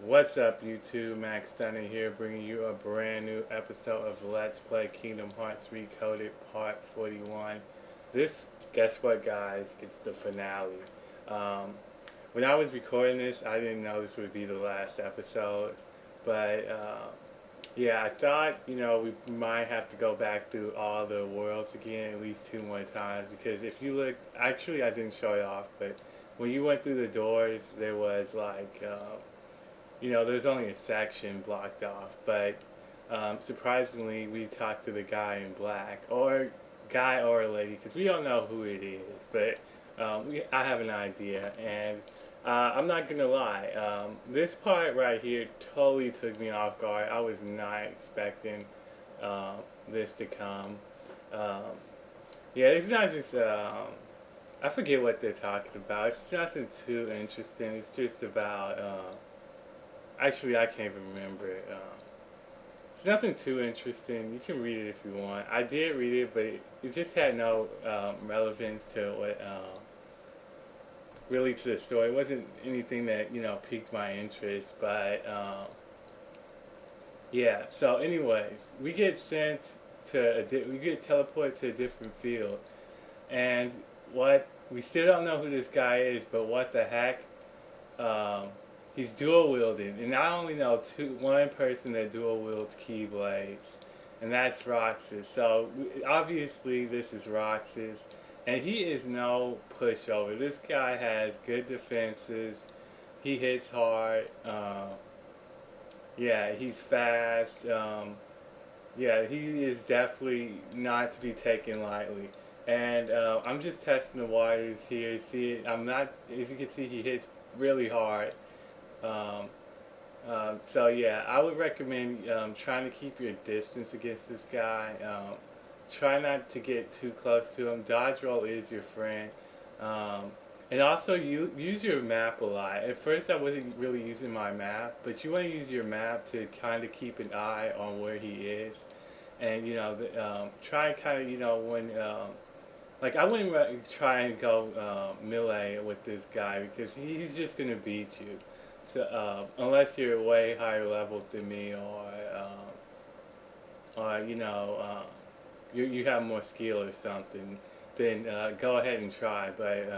What's up, YouTube? Max Stunner here, bringing you a brand new episode of Let's Play Kingdom Hearts Recoded Part 41. Guess what, guys? It's the finale. Um, when I was recording this, I didn't know this would be the last episode, but yeah, I thought, we might have to go back through all the worlds again at least two more times because if you look, actually, I didn't show it off, but when you went through the doors, there was like. There's only a section blocked off, but surprisingly, we talked to the guy in black, or guy or lady, because we don't know who it is, but I have an idea, and I'm not gonna lie, this part right here totally took me off guard. I was not expecting um, this to come. Um, yeah, it's not just. I forget what they're talking about. It's nothing too interesting. It's just about. Actually, I can't even remember it. It's nothing too interesting. You can read it if you want. I did read it, but it just had no relevance to what really to the story. It wasn't anything that piqued my interest. But yeah. So, anyways, we get sent to we get teleported to a different field, and what we still don't know who this guy is, but what the heck? Um, he's dual wielding, and I only know one person that dual wields keyblades, and that's Roxas. So obviously this is Roxas, and he is no pushover. This guy has good defenses. He hits hard. Yeah, he's fast. Yeah, he is definitely not to be taken lightly. And I'm just testing the waters here. See, I'm not. As you can see, he hits really hard. Um, so yeah, I would recommend trying to keep your distance against this guy. Try not to get too close to him. Dodge roll is your friend. Um, and also you use your map a lot. At first I wasn't really using my map, but you want to use your map to kind of keep an eye on where he is. And try kind of when like I wouldn't try and go melee with this guy because he's just gonna beat you. So unless you're way higher level than me, or you have more skill or something, then go ahead and try. But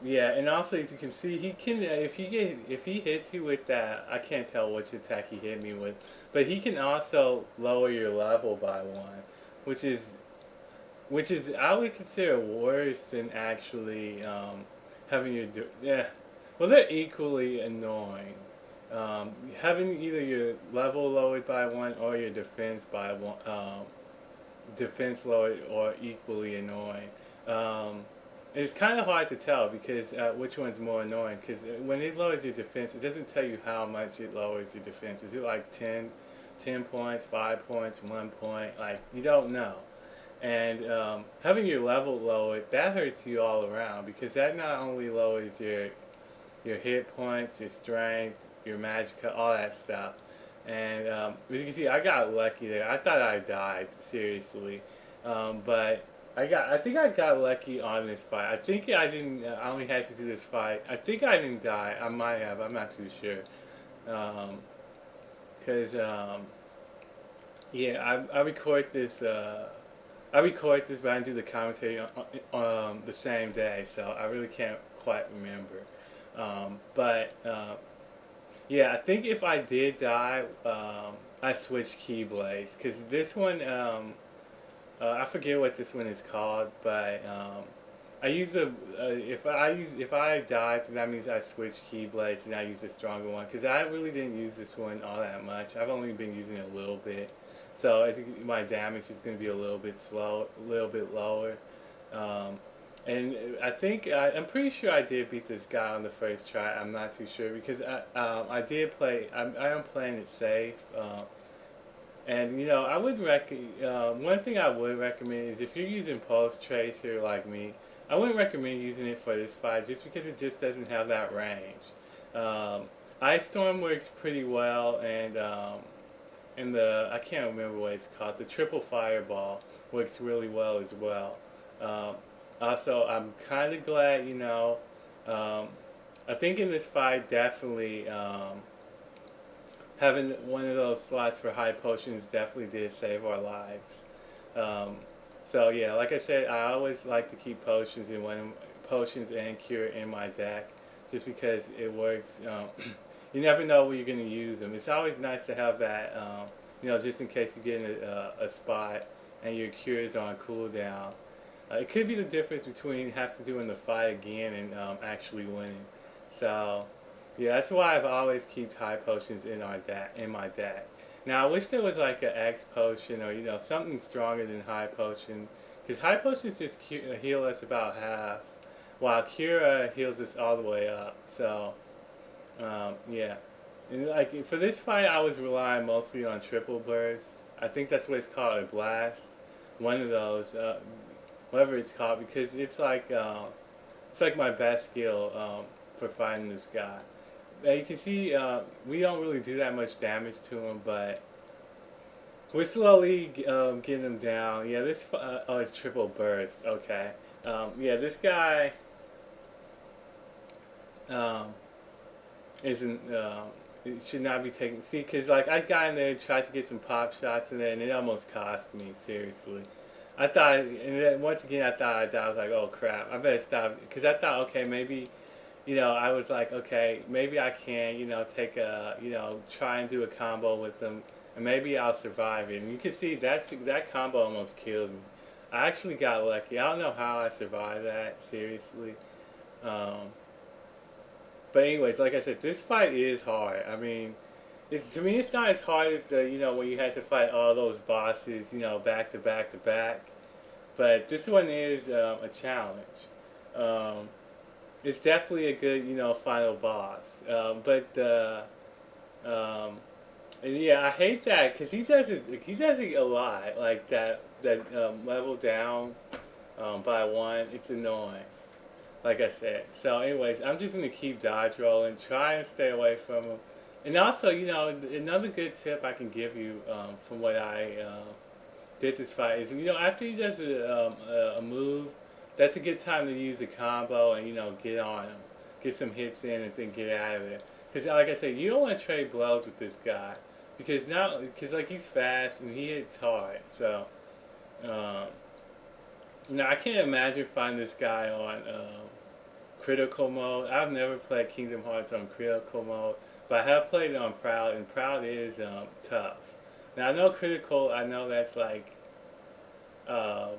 yeah, and also as you can see, he can if he hits you with that, I can't tell which attack he hit me with, but he can also lower your level by one, which is I would consider worse than actually having your yeah. Well, they're equally annoying. Having either your level lowered by one or your defense by one, defense lowered or equally annoying. Um, it's kind of hard to tell because which one's more annoying. Because when it lowers your defense, it doesn't tell you how much it lowers your defense. Is it like 10 points, 5 points, 1 point? Like you don't know. And having your level lowered, that hurts you all around because that not only lowers your hit points, your strength, your magicka, all that stuff. And as you can see, I got lucky there. I thought I died, seriously. But I think I got lucky on this fight. I think I didn't, I only had to do this fight. I think I didn't die. I might have, I'm not too sure. Because, yeah, I record this, but I do the commentary on the same day, so I really can't quite remember. But yeah, I think if I did die, I switched Keyblades because this one, I forget what this one is called, but I use the if I died, then that means I switched Keyblades and I use a stronger one because I really didn't use this one all that much. I've only been using it a little bit, so I think my damage is going to be a little bit slow, a little bit lower. Um, and I'm pretty sure I did beat this guy on the first try. I'm not too sure because I did play. I am playing it safe. And I would one thing I would recommend is if you're using Pulse Tracer like me, I wouldn't recommend using it for this fight just because it just doesn't have that range. Ice Storm works pretty well, and the I can't remember what it's called. The Triple Fireball works really well as well. Um, Also, I'm kind of glad um, I think in this fight, definitely having one of those slots for high potions definitely did save our lives. Um, so yeah, like I said, I always like to keep potions and cure in my deck, just because it works. You never know where you're going to use them. It's always nice to have that, just in case you get in a spot and your cure is on cooldown. It could be the difference between have to doing the fight again and actually winning. So, yeah, that's why I've always kept high potions in my deck. Now I wish there was like an X potion or something stronger than high potion, because high potions just heal us about half, while Cura heals us all the way up. So yeah, and like for this fight, I was relying mostly on triple burst. I think that's what it's called, a blast. One of those, whatever it's called, because it's like my best skill for fighting this guy. You can see we don't really do that much damage to him, but we're slowly getting him down. Yeah, oh, it's triple burst. Okay. Yeah, this guy um, isn't. It should not be taken. See, because like I got in there, tried to get some pop shots in there, and it almost cost me. Seriously. I thought, and then once again, I thought I died. I was like, oh crap, I better stop. Because I thought, okay, maybe I was like, okay, maybe I can, take try and do a combo with them, and maybe I'll survive it. And you can see that combo almost killed me. I actually got lucky. I don't know how I survived that, seriously. Um, but anyways, like I said, this fight is hard. I mean, to me, it's not as hard as the, when you had to fight all those bosses, back to back to back. But this one is a challenge. Um, it's definitely a good, final boss. Um, and yeah, I hate that because he does it. He does it a lot, like that level down by one. It's annoying. Like I said. So, anyways, I'm just gonna keep dodge rolling, try and stay away from him. And also, another good tip I can give you from what I did this fight is, after he does a move, that's a good time to use a combo and get on him, get some hits in, and then get out of there. Because like I said, you don't want to trade blows with this guy because like he's fast and he hits hard. So um, I can't imagine finding this guy on critical mode. I've never played Kingdom Hearts on critical mode, but I have played it on Proud, and Proud is tough. Now I know critical. I know that's like. Um,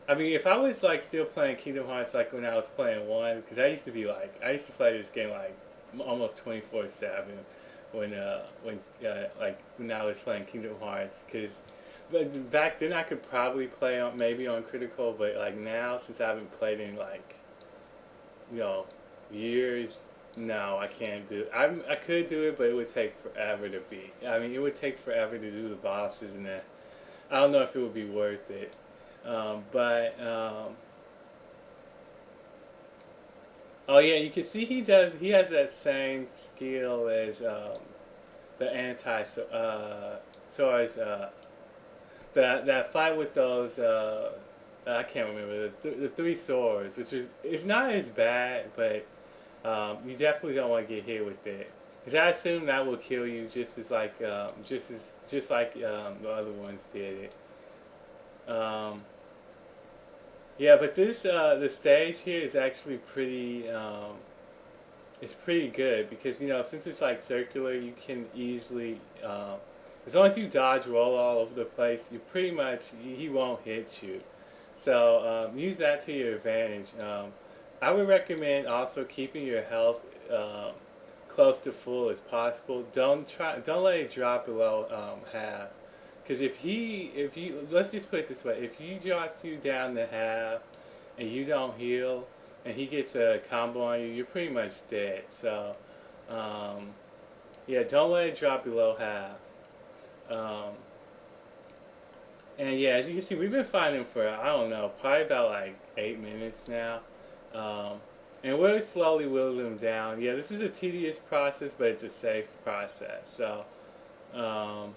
I mean, if I was like still playing Kingdom Hearts like when I was playing one, because I used to play this game like almost 24/7 when I was playing Kingdom Hearts. But back then I could probably play on maybe on critical, but like now since I haven't played in like you know years, no, I can't do it. I could do it, but it would take forever to beat. I mean, it would take forever to do the bosses, and then I don't know if it would be worth it. But oh yeah, you can see he has that same skill as the anti swords. That fight with those I can't remember the three swords, which is it's not as bad, but you definitely don't want to get hit with it. Because I assume that will kill you just like the other ones did it. Yeah, but the stage here is actually it's pretty good because since it's like circular, you can easily as long as you dodge roll all over the place, you pretty much he won't hit you. So use that to your advantage. I would recommend also keeping your health close to full as possible. Don't let it drop below half. Because if you let's just put it this way, if he drops you down to half and you don't heal and he gets a combo on you, you're pretty much dead. So yeah, don't let it drop below half. Um, and yeah, as you can see, we've been fighting for I don't know, probably about like 8 minutes now. Um, and we're slowly whittling them down. Yeah, this is a tedious process, but it's a safe process. So. Um,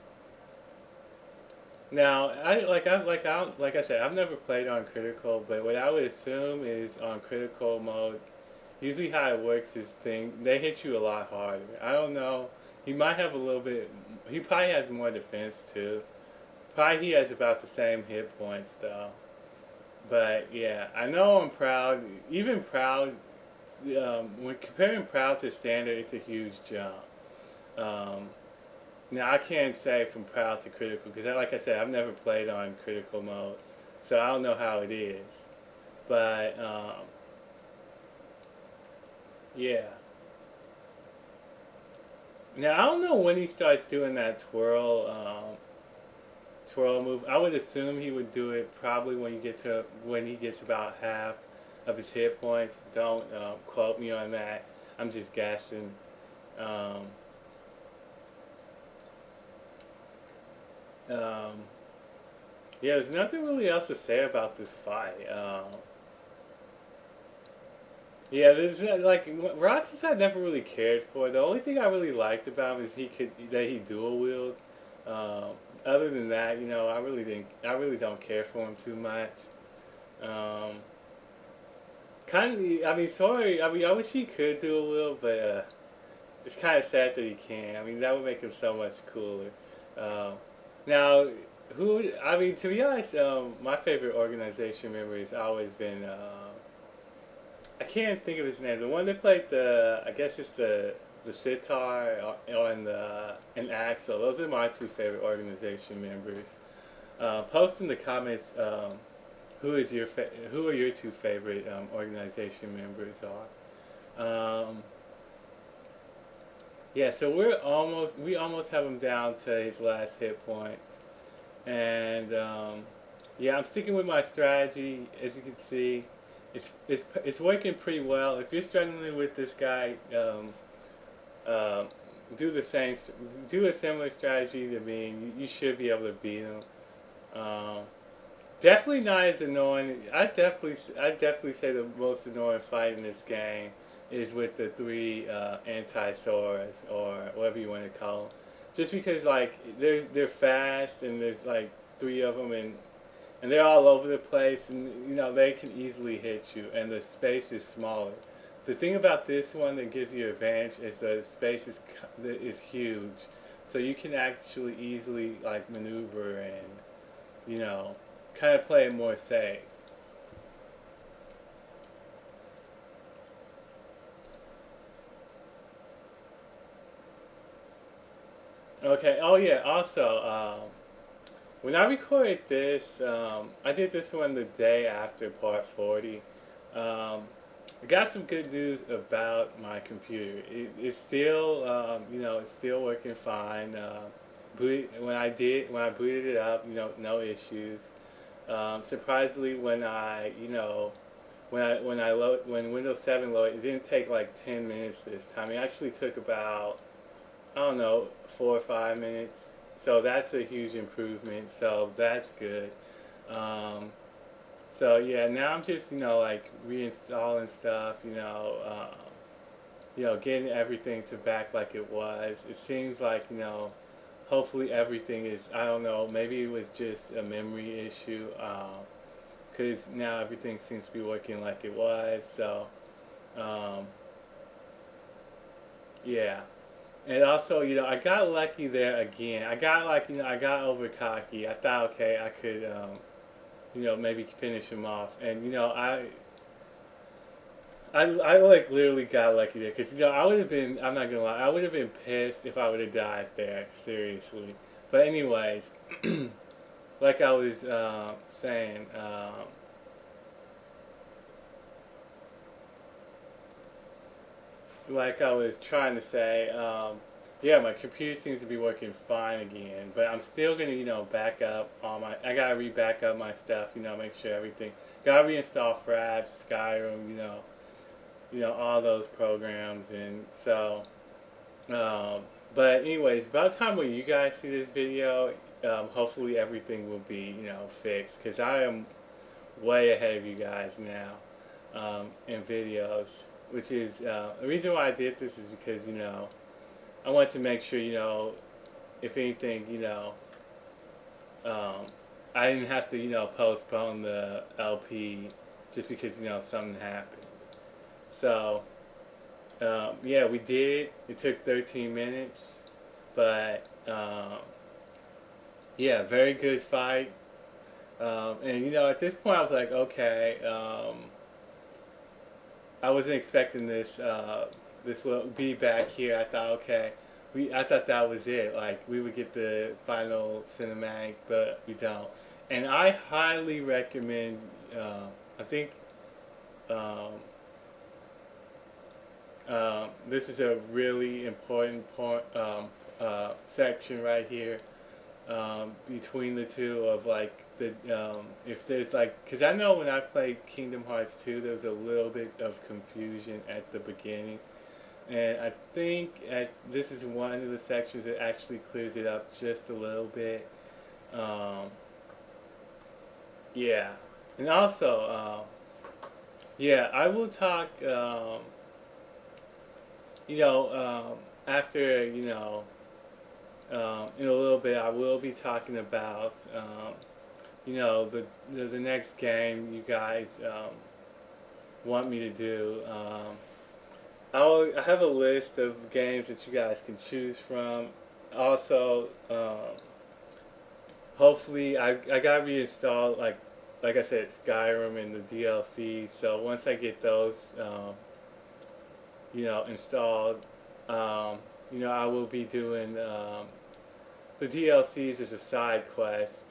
Now, like I said, I've never played on critical, but what I would assume is on critical mode, Usually how it works is they hit you a lot harder. I don't know. He might have a little bit. He probably has more defense too. Probably he has about the same hit points though. But yeah, I know I'm proud. Even proud, when comparing proud to standard, it's a huge jump. Um, Now I can't say from proud to critical because, like I said, I've never played on critical mode, so I don't know how it is. But yeah. Now I don't know when he starts doing that twirl move. I would assume he would do it probably when he gets about half of his hit points. Don't quote me on that. I'm just guessing. Um, um, yeah, there's nothing really else to say about this fight. Yeah, there's like Roxas I never really cared for. The only thing I really liked about him is he dual wield. Um, Other than that, I really don't care for him too much. Um, Kind of, I mean, sorry, I mean, I wish he could do a little, but it's kind of sad that he can't. I mean, that would make him so much cooler. Um, Now, I mean, to be honest, my favorite organization member has always been, I can't think of his name. The one that played I guess it's the sitar on and Axel. Those are my two favorite organization members. Post in the comments who are your two favorite organization members are. Yeah, so we almost have him down to his last hit points, and yeah, I'm sticking with my strategy. As you can see, it's working pretty well. If you're struggling with this guy, um, do the same, do a similar strategy to me. And you should be able to beat him. Um, Definitely not as annoying. I definitely say the most annoying fight in this game is with the three anti-Soras or whatever you want to call them. Just because like they're fast and there's like three of them and they're all over the place and they can easily hit you and the space is smaller. The thing about this one that gives you advantage is the space is huge, so you can actually easily like maneuver and you know kind of play it more safe. Okay. Oh yeah. Also, when I recorded this, I did this one the day after Part 40. Um, I got some good news about my computer. It's still, it's still working fine. When I booted it up, no issues. Surprisingly, when Windows 7 loaded, it didn't take like 10 minutes this time. It actually took about I don't know 4 or 5 minutes. So that's a huge improvement. So that's good. Um, so yeah, now I'm just like reinstalling stuff. Getting everything to back like it was. It seems like hopefully everything is, I don't know, maybe it was just a memory issue because now everything seems to be working like it was. So um, yeah. And also, I got lucky there again. I got like, I got over cocky. I thought, okay, I could, maybe finish him off. And, I like literally got lucky there because I would have been, I'm not gonna lie, I would have been pissed if I would have died there, seriously. But anyways, like I was saying, like I was trying to say, yeah, my computer seems to be working fine again, but I'm still gonna, back up all my. I gotta re-back up my stuff, make sure everything. Gotta reinstall Fraps, Skyrim, all those programs, and so. Um, but anyways, by the time when you guys see this video, hopefully everything will be, fixed, because I am way ahead of you guys now in videos, which is the reason why I did this is because I want to make sure if anything um, I didn't have to postpone the LP just because something happened. So yeah, we did. It took 13 minutes, but yeah, very good fight. And you know, at this point, I was like, okay, I wasn't expecting this. This will be back here. I thought, okay, I thought that was it. Like we would get the final cinematic, but we don't. And I highly recommend. I think um, this is a really important point, section right here, between the two of like the if there's like, because I know when I played Kingdom Hearts 2 there was a little bit of confusion at the beginning, and I think this is one of the sections that actually clears it up just a little bit. um, yeah, and also yeah, I will talk, you know, after, you know, in a little bit I will be talking about, you know, the next game you guys want me to do. I have a list of games that you guys can choose from. Also, hopefully I gotta reinstall, like I said, Skyrim and the DLC. So once I get those, you know, installed, you know, I will be doing the DLCs as a side quest.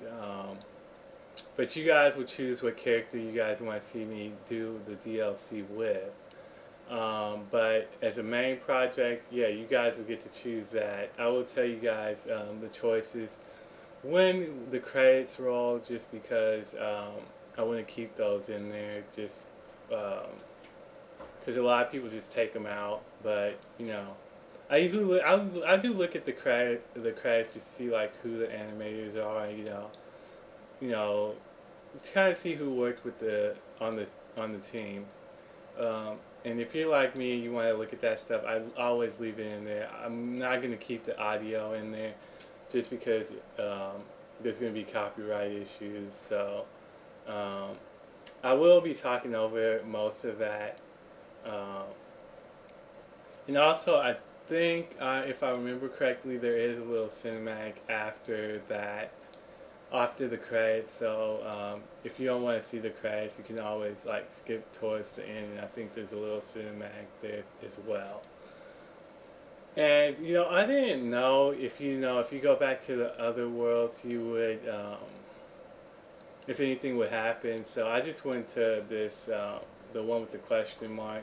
But you guys will choose what character you guys want to see me do the DLC with. But as a main project, yeah, you guys will get to choose that. I will tell you guys the choices when the credits roll, just because I want to keep those in there, just because a lot of people just take them out. But you know, I usually I do look at the credits just to see like who the animators are. You know, to kind of see who worked with on the team. And if you're like me and you want to look at that stuff, I always leave it in there. I'm not going to keep the audio in there just because there's going to be copyright issues. So I will be talking over most of that. Um, and also, I think, if I remember correctly, there is a little cinematic after that, after the credits. So if you don't want to see the credits, you can always like skip towards the end, and I think there's a little cinematic there as well. And you know, I didn't know if you go back to the other worlds, you would, if anything would happen. So I just went to this, the one with the question mark,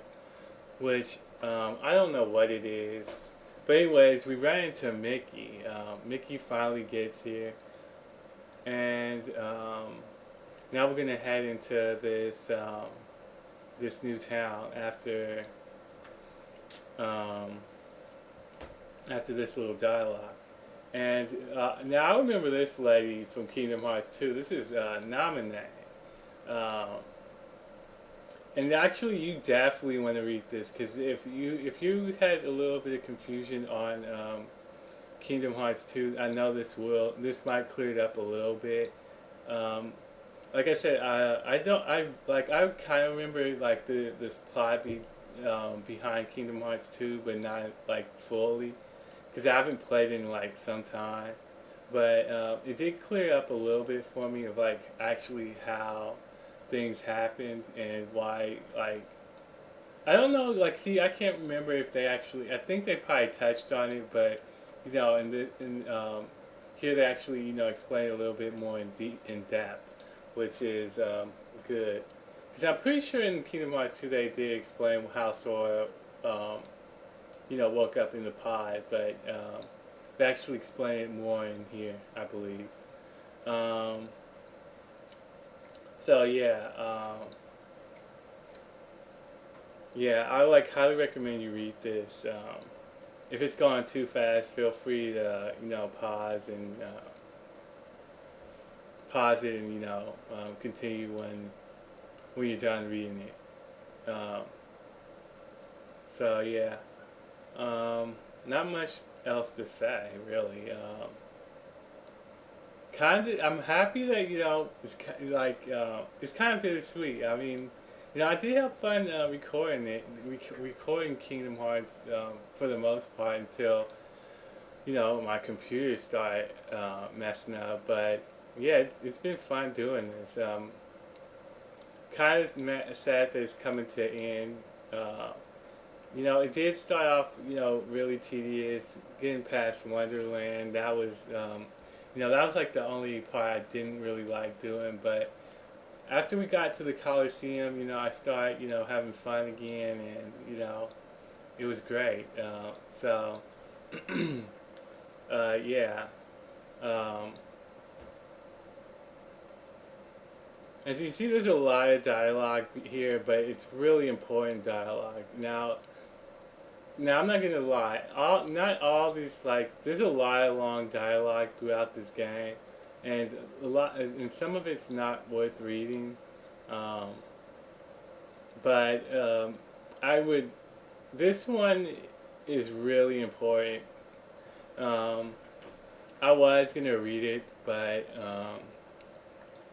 which I don't know what it is. But anyways, we ran into Mickey. Mickey finally gets here, and now we're gonna head into this new town um, after this little dialogue. And now I remember this lady from Kingdom Hearts 2. This is Namine. Um, and actually, you definitely want to read this, because if you had a little bit of confusion on Kingdom Hearts 2, I know this might clear it up a little bit. Um, like I said, I kind of remember like this plot behind Kingdom Hearts 2, but not like fully, because I haven't played in like some time. But it did clear up a little bit for me of like actually how things happened and why, like, I don't know, like, see, I can't remember if they actually, I think they probably touched on it, but you know, here they actually, you know, explain it a little bit more in depth, which is good. Because I'm pretty sure in Kingdom Hearts 2 they did explain how Sora, you know, woke up in the pod, but they actually explain it more in here, I believe. Um, so yeah, yeah, I like highly recommend you read this. If it's going too fast, feel free to, you know, pause it, and you know, continue when you're done reading it. So yeah, not much else to say really. Kind of, I'm happy that, you know, it's like it's kind of bittersweet. I mean, I did have fun recording it, recording Kingdom Hearts for the most part until my computer started messing up. But yeah, it's been fun doing this. Kind of sad that it's coming to an end. It did start off, really tedious. Getting past Wonderland, that was like the only part I didn't really like doing. But after we got to the Coliseum, I started, having fun again, and it was great. So, yeah. Um, As you see, there's a lot of dialogue here, but it's really important dialogue. Now I'm not gonna lie. Not all these there's a lot of long dialogue throughout this game, and and some of it's not worth reading. Um, but I would. This one is really important. Um, I was gonna read it, but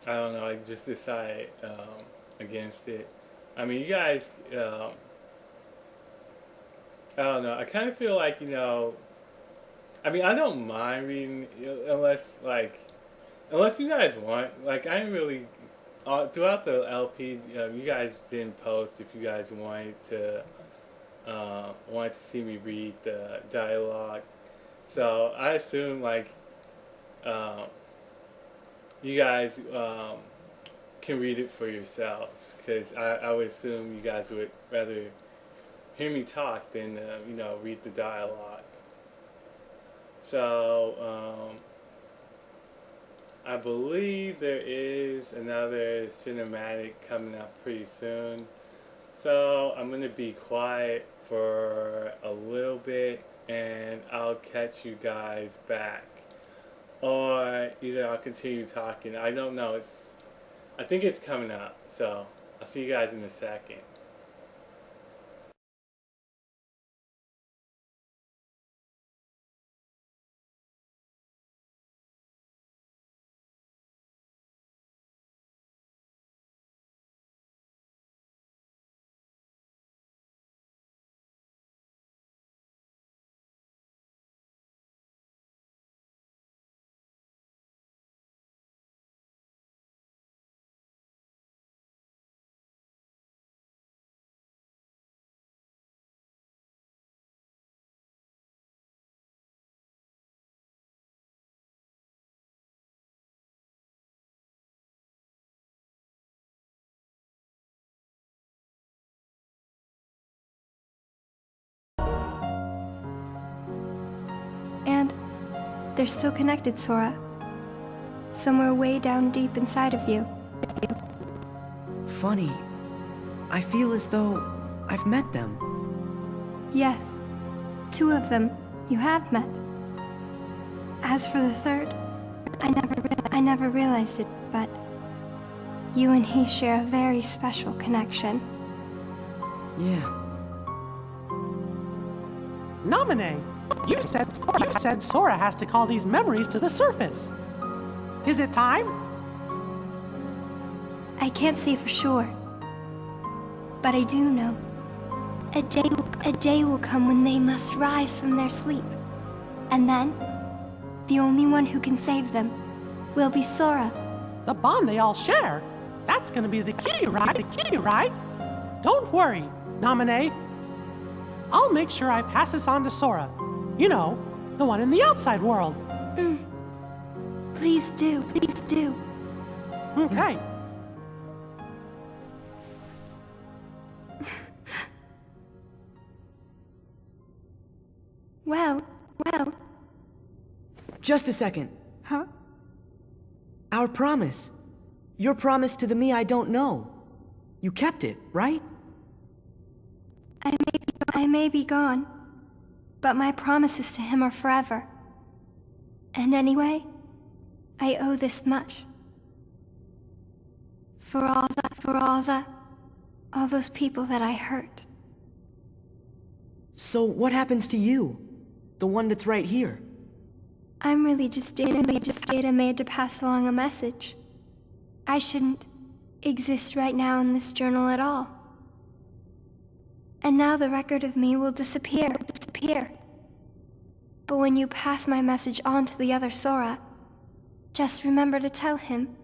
I don't know. I just decided against it. I mean, you guys. I don't know. I kind of feel like I mean, I don't mind reading unless you guys want. Like, I didn't really throughout the LP. You guys didn't post if you guys wanted to see me read the dialogue. So I assume um, you guys can read it for yourselves, because I would assume you guys would rather hear me talk than read the dialogue. So I believe there is another cinematic coming up pretty soon. So I'm gonna be quiet for a little bit, and I'll catch you guys back, or either I'll continue talking. I don't know. I think it's coming up. So I'll see you guys in a second. And they're still connected, Sora. Somewhere way down deep inside of you. Funny. I feel as though I've met them. Yes, 2 of them you have met. As for the third, I never realized it, but you and he share a very special connection. Yeah. Naminé, you said Sora has to call these memories to the surface. Is it time? I can't say for sure, but I do know. A day will come when they must rise from their sleep, and then the only one who can save them will be Sora. The bond they all share? That's gonna be the key, right? Don't worry, Naminé. I'll make sure I pass this on to Sora. You know, the one in the outside world. Please do. Okay. Well. Just a second. Huh? Our promise. Your promise to the me I don't know. You kept it, right? I may be gone, but my promises to him are forever. And anyway, I owe this much. For all those people that I hurt. So what happens to you? The one that's right here? I'm really just data made to pass along a message. I shouldn't exist right now in this journal at all. And now the record of me will disappear. But when you pass my message on to the other Sora, just remember to tell him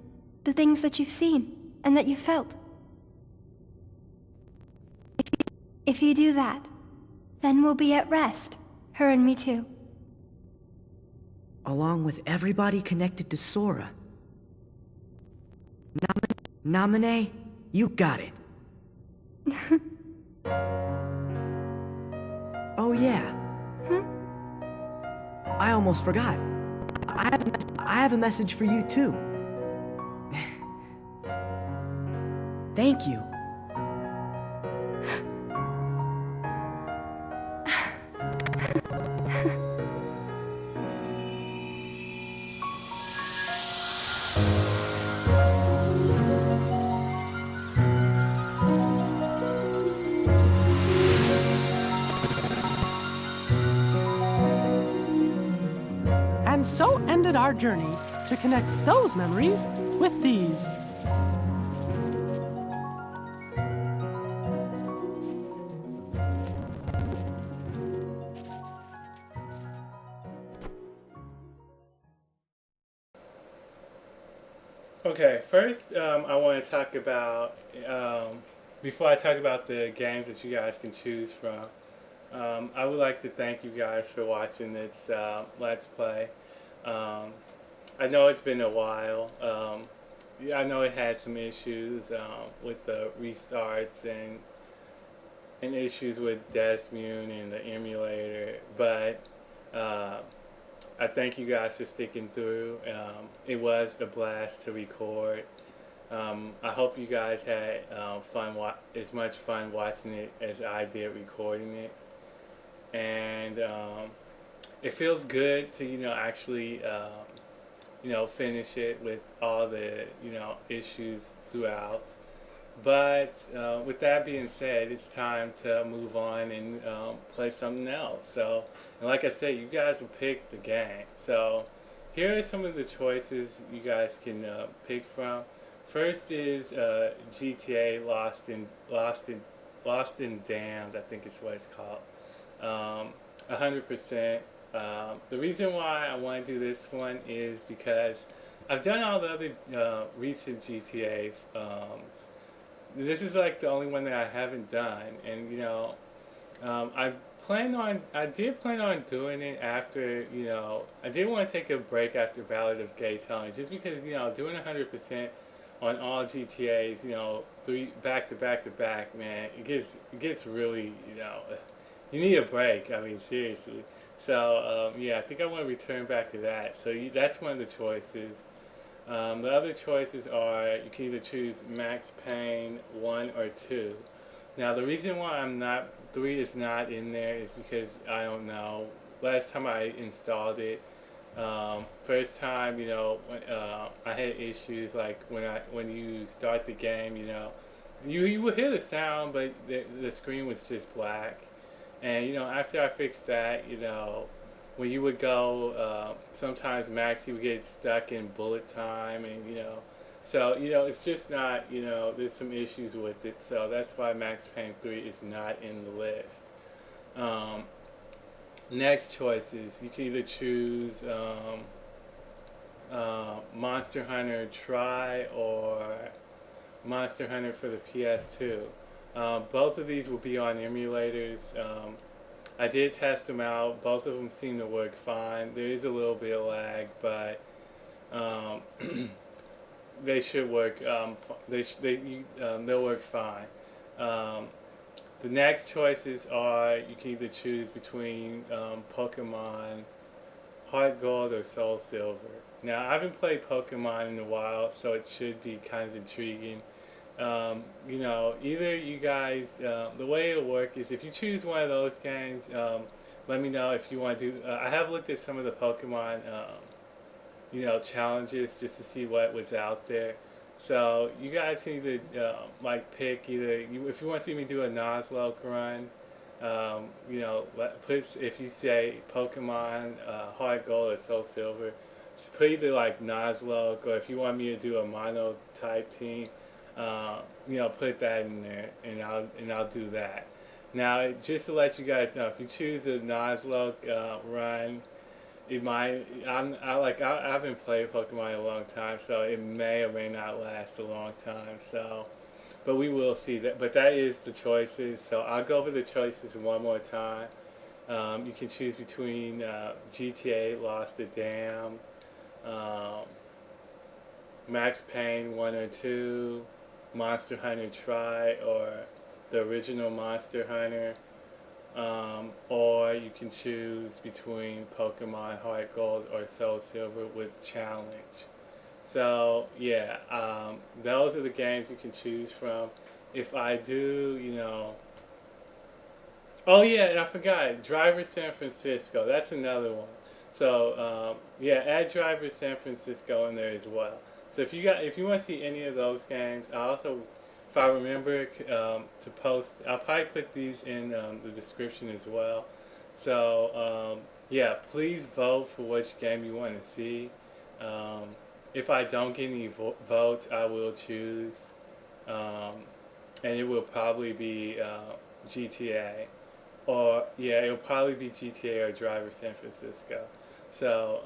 the things that you've seen and that you felt. If you do that, then we'll be at rest, her and me too. Along with everybody connected to Sora. Namine, you got it. Oh yeah. I almost forgot. I have a message for you too. Thank you. And so ended our journey to connect those memories with these. Okay, first I want to talk about, before I talk about the games that you guys can choose from, I would like to thank you guys for watching this Let's Play. I know it's been a while. Yeah, I know it had some issues with the restarts and issues with Desmune and the emulator, but I thank you guys for sticking through. It was a blast to record. I hope you guys had as much fun watching it as I did recording it. And it feels good to actually finish it with all the issues throughout. But with that being said, it's time to move on and play something else. So, and like I said, you guys will pick the game. So here are some of the choices you guys can pick from. First is GTA Lost and Damned, I think it's what it's called. 100%. The reason why I want to do this one is because I've done all the other recent GTA. This is like the only one that I haven't done, and I did plan on doing it after, I did want to take a break after Ballad of Gay Tony, just because, doing 100% on all GTAs, 3 back to back, man, it gets really, you need a break. I mean, seriously. So, yeah, I think I want to return back to that. So that's one of the choices. The other choices are, you can either choose Max Payne 1 or 2. Now, the reason why 3 is not in there is because, I don't know, last time I installed it, first time, I had issues like when you start the game, you will hear the sound, but the screen was just black. And, after I fixed that, when you would go, sometimes Max, he would get stuck in bullet time, and, so, it's just not, there's some issues with it, so that's why Max Payne 3 is not in the list. Next choices, you can either choose Monster Hunter Tri or Monster Hunter for the PS2. Both of these will be on emulators. I did test them out. Both of them seem to work fine. There is a little bit of lag, but they should work. They'll work fine. The next choices are, you can either choose between Pokémon Heart Gold or Soul Silver. Now, I haven't played Pokemon in a while, so it should be kind of intriguing. Either you guys, the way it'll work is if you choose one of those games, let me know if you want to do, I have looked at some of the Pokemon, challenges just to see what was out there. So you guys can either, pick if you want to see me do a Nuzlocke run, if you say Pokemon, Heart Gold or Soul Silver, put either Nuzlocke, or if you want me to do a mono type team, put that in there, and I'll do that. Now, just to let you guys know, if you choose a Nuzlocke run, it might. I haven't played Pokemon in a long time, so it may or may not last a long time. So, but we will see that. But that is the choices. So I'll go over the choices one more time. You can choose between GTA Lost the Dam, Max Payne 1 or 2, Monster Hunter Tri, or the original Monster Hunter. Or you can choose between Pokemon Heart Gold or Soul Silver with Challenge. So yeah, those are the games you can choose from. If I do, oh yeah, and I forgot, Driver San Francisco, that's another one. So yeah, add Driver San Francisco in there as well. So if you want to see any of those games, I also, if I remember to post, I'll probably put these in the description as well. So yeah, please vote for which game you want to see. If I don't get any votes, I will choose, and it will probably be GTA, or yeah, it'll probably be GTA or Driver San Francisco. So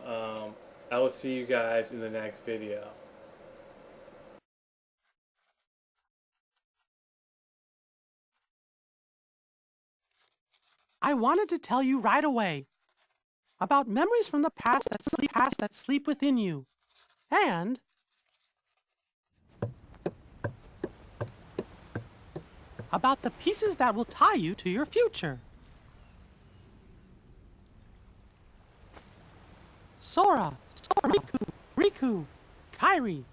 I will see you guys in the next video. I wanted to tell you right away about memories from the past that sleep within you, and about the pieces that will tie you to your future. Sora, Riku, Kairi.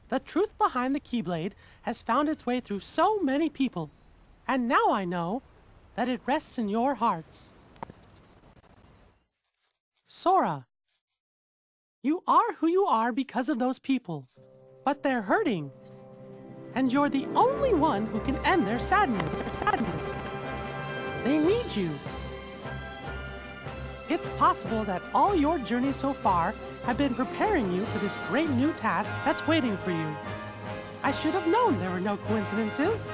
The truth behind the Keyblade has found its way through so many people, and now I know that it rests in your hearts. Sora, you are who you are because of those people, but they're hurting, and you're the only one who can end their sadness. They need you. It's possible that all your journeys so far have been preparing you for this great new task that's waiting for you. I should have known there were no coincidences,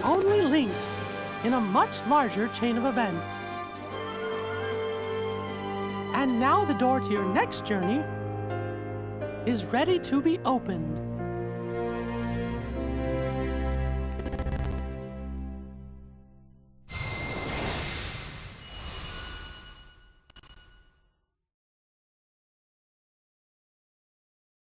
only links in a much larger chain of events. And now the door to your next journey is ready to be opened.